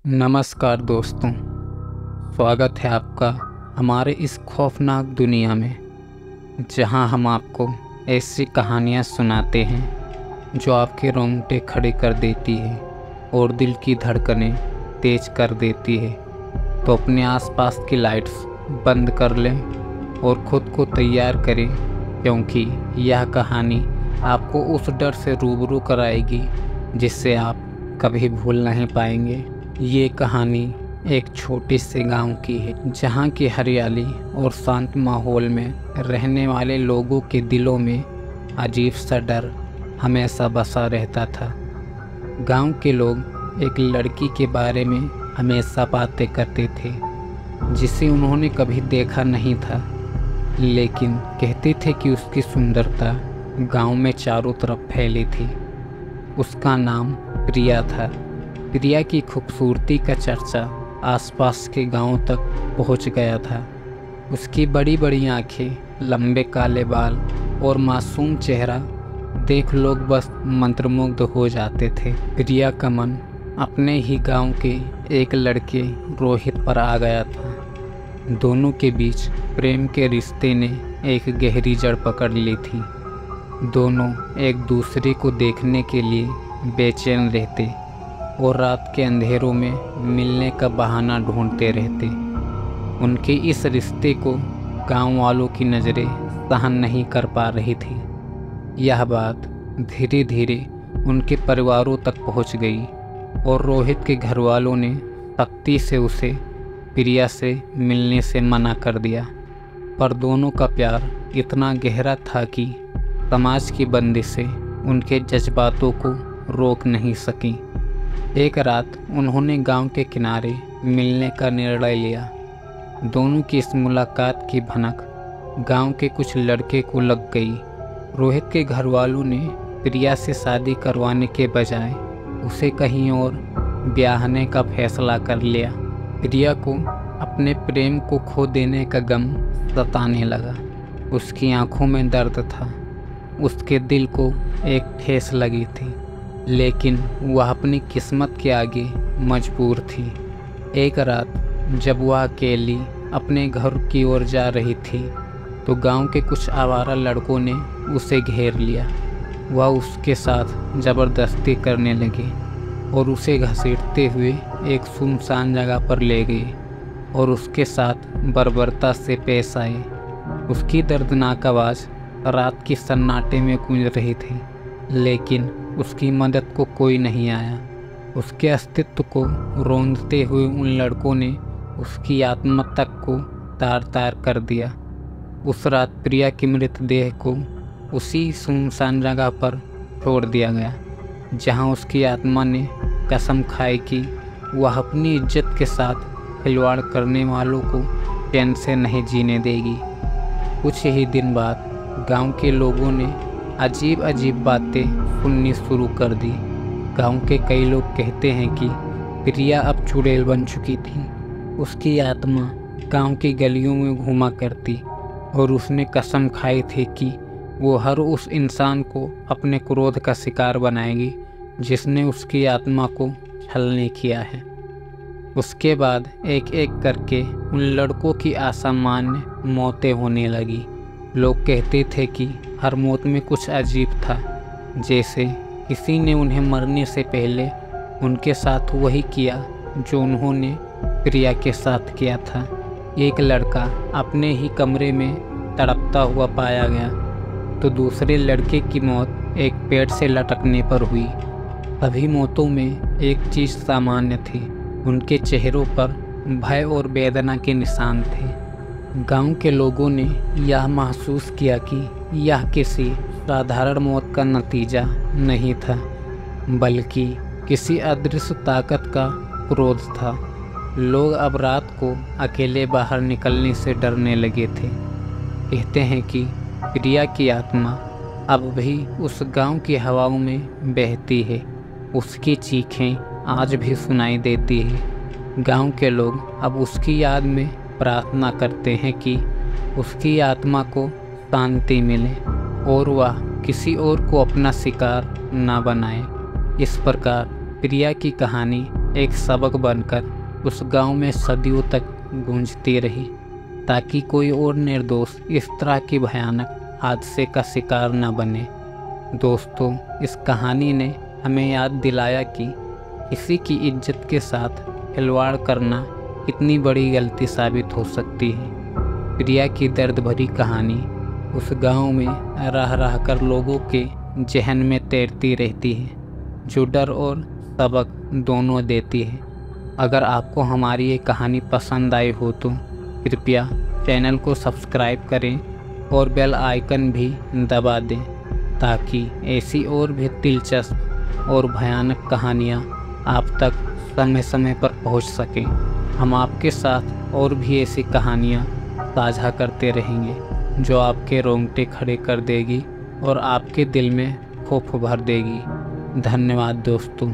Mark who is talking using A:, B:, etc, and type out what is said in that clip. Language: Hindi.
A: नमस्कार दोस्तों, स्वागत है आपका हमारे इस खौफनाक दुनिया में, जहां हम आपको ऐसी कहानियां सुनाते हैं जो आपके रोंगटे खड़े कर देती है और दिल की धड़कनें तेज कर देती है। तो अपने आसपास की लाइट्स बंद कर लें और ख़ुद को तैयार करें, क्योंकि यह कहानी आपको उस डर से रूबरू कराएगी जिससे आप कभी भूल नहीं पाएंगे। ये कहानी एक छोटे से गांव की है, जहां की हरियाली और शांत माहौल में रहने वाले लोगों के दिलों में अजीब सा डर हमेशा बसा रहता था। गांव के लोग एक लड़की के बारे में हमेशा बातें करते थे जिसे उन्होंने कभी देखा नहीं था, लेकिन कहते थे कि उसकी सुंदरता गांव में चारों तरफ फैली थी। उसका नाम प्रिया था। प्रिया की खूबसूरती का चर्चा आसपास के गांव तक पहुंच गया था। उसकी बड़ी बड़ी आंखें, लंबे काले बाल और मासूम चेहरा देख लोग बस मंत्रमुग्ध हो जाते थे। प्रिया का मन अपने ही गांव के एक लड़के रोहित पर आ गया था। दोनों के बीच प्रेम के रिश्ते ने एक गहरी जड़ पकड़ ली थी। दोनों एक दूसरे को देखने के लिए बेचैन रहते और रात के अंधेरों में मिलने का बहाना ढूंढते रहते। उनके इस रिश्ते को गांव वालों की नज़रें सहन नहीं कर पा रही थी। यह बात धीरे धीरे उनके परिवारों तक पहुंच गई और रोहित के घर वालों ने सख्ती से उसे प्रिया से मिलने से मना कर दिया। पर दोनों का प्यार इतना गहरा था कि समाज की बंदिशें उनके जज्बातों को रोक नहीं सकी। एक रात उन्होंने गांव के किनारे मिलने का निर्णय लिया। दोनों की इस मुलाकात की भनक गांव के कुछ लड़के को लग गई। रोहित के घर वालों ने प्रिया से शादी करवाने के बजाय उसे कहीं और ब्याहने का फैसला कर लिया। प्रिया को अपने प्रेम को खो देने का गम सताने लगा। उसकी आंखों में दर्द था, उसके दिल को एक ठेस लगी थी, लेकिन वह अपनी किस्मत के आगे मजबूर थी। एक रात जब वह अकेली अपने घर की ओर जा रही थी तो गांव के कुछ आवारा लड़कों ने उसे घेर लिया। वह उसके साथ ज़बरदस्ती करने लगे और उसे घसीटते हुए एक सुनसान जगह पर ले गए और उसके साथ बर्बरता से पेश आए। उसकी दर्दनाक आवाज़ रात की सन्नाटे में गूंज रही थी, लेकिन उसकी मदद को कोई नहीं आया। उसके अस्तित्व को रौंदते हुए उन लड़कों ने उसकी आत्मा तक को तार तार कर दिया। उस रात प्रिया की मृतदेह को उसी सुनसान जगह पर छोड़ दिया गया, जहां उसकी आत्मा ने कसम खाई कि वह अपनी इज्जत के साथ खिलवाड़ करने वालों को चैन से नहीं जीने देगी। कुछ ही दिन बाद गांव के लोगों ने अजीब अजीब बातें सुननी शुरू कर दी। गांव के कई लोग कहते हैं कि प्रिया अब चुड़ैल बन चुकी थी। उसकी आत्मा गांव की गलियों में घूमा करती और उसने कसम खाई थी कि वो हर उस इंसान को अपने क्रोध का शिकार बनाएगी जिसने उसकी आत्मा को छलने किया है। उसके बाद एक एक करके उन लड़कों की असामान्य मौतें होने लगी। लोग कहते थे कि हर मौत में कुछ अजीब था, जैसे किसी ने उन्हें मरने से पहले उनके साथ वही किया जो उन्होंने प्रिया के साथ किया था। एक लड़का अपने ही कमरे में तड़पता हुआ पाया गया, तो दूसरे लड़के की मौत एक पेड़ से लटकने पर हुई। सभी मौतों में एक चीज़ सामान्य थी, उनके चेहरों पर भय और वेदना के निशान थे। गांव के लोगों ने यह महसूस किया कि यह किसी साधारण मौत का नतीजा नहीं था, बल्कि किसी अदृश्य ताकत का क्रोध था। लोग अब रात को अकेले बाहर निकलने से डरने लगे थे। कहते हैं कि प्रिया की आत्मा अब भी उस गांव की हवाओं में बहती है। उसकी चीखें आज भी सुनाई देती है। गांव के लोग अब उसकी याद में प्रार्थना करते हैं कि उसकी आत्मा को शांति मिले और वह किसी और को अपना शिकार ना बनाए। इस प्रकार प्रिया की कहानी एक सबक बनकर उस गांव में सदियों तक गूंजती रही, ताकि कोई और निर्दोष इस तरह की भयानक हादसे का शिकार न बने। दोस्तों, इस कहानी ने हमें याद दिलाया कि किसी की इज्जत के साथ खिलवाड़ करना कितनी बड़ी गलती साबित हो सकती है। प्रिया की दर्द भरी कहानी उस गांव में रह रह कर लोगों के जहन में तैरती रहती है, जो डर और सबक दोनों देती है। अगर आपको हमारी ये कहानी पसंद आई हो तो कृपया चैनल को सब्सक्राइब करें और बेल आइकन भी दबा दें, ताकि ऐसी और भी दिलचस्प और भयानक कहानियाँ आप तक समय समय पर पहुँच सकें। हम आपके साथ और भी ऐसी कहानियाँ साझा करते रहेंगे जो आपके रोंगटे खड़े कर देगी और आपके दिल में खौफ भर देगी। धन्यवाद दोस्तों।